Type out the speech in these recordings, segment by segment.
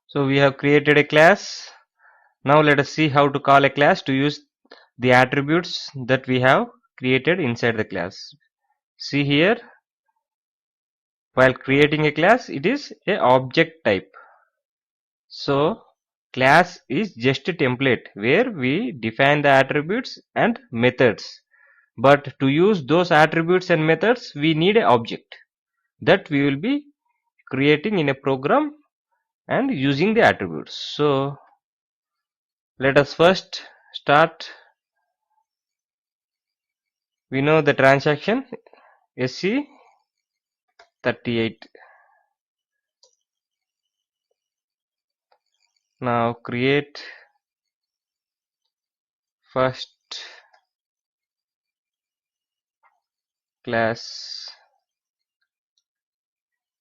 So we have created a class. Now let us see how to call a class to use the attributes that we have created inside the class. See here, while creating a class, it is a object type. So class is just a template where we define the attributes and methods. But to use those attributes and methods, we need an object that we will be creating in a program and using the attributes. So let us first start. We know the transaction SC38. Now create first class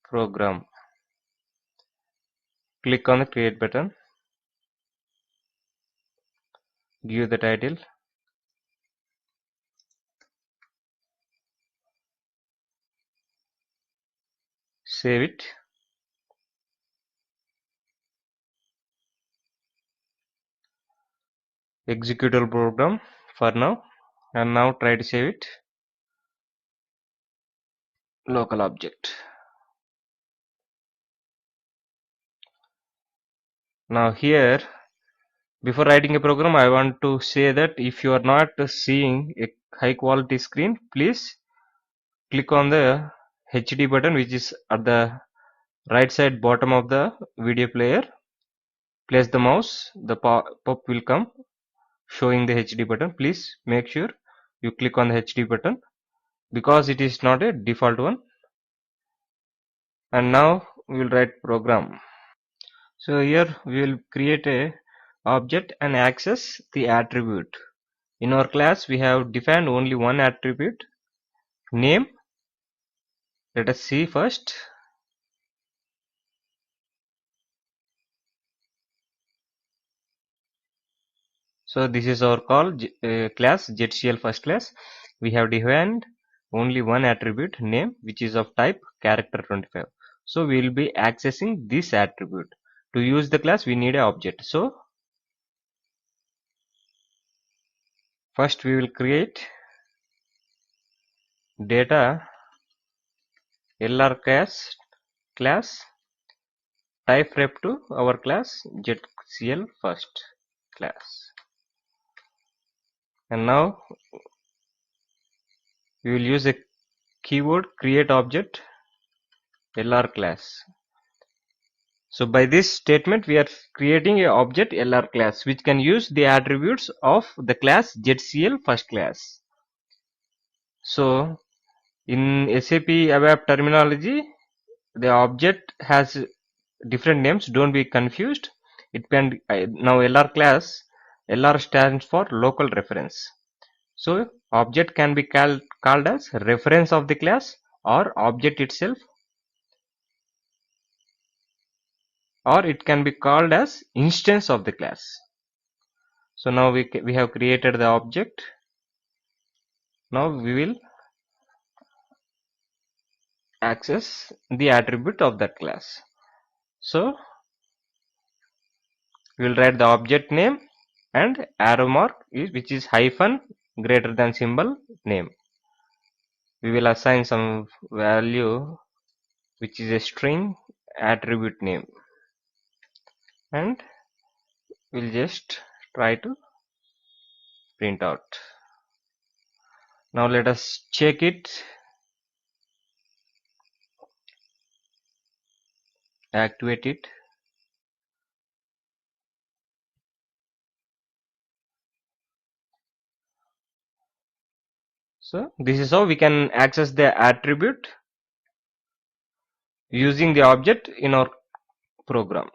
program. Click on the create button. Give the title. Save it. Executable program for now, and now try to save it. Local object. Now here, before writing a program, I want to say that if you are not seeing a high quality screen, please click on the HD button, which is at the right side bottom of the video player. Place the mouse, the pop will come showing the HD button. Please make sure you click on the HD button because it is not a default one. And now we will write program. So here we will create a object and access the attribute. In our class we have defined only one attribute, name. Let us see first. So this is our call class ZCL first class. We have defined only one attribute, name, which is of type character 25. So we will be accessing this attribute. To use the class we need an object. So first we will create data LR class type rep to our class ZCL first class. And now we will use a keyword create object LR class. So by this statement we are creating a object LR class which can use the attributes of the class ZCL first class. So in SAP ABAP terminology, the object has different names, don't be confused. It can now LR class, LR stands for local reference. So object can be called as reference of the class or object itself, or it can be called as instance of the class. So now we have created the object. Now we will access the attribute of that class. So we will write the object name and arrow mark which is hyphen greater than symbol name. We will assign some value which is a string attribute name, and we'll just try to print out. Now let us check it. Activate it. So this is how we can access the attribute using the object in our program.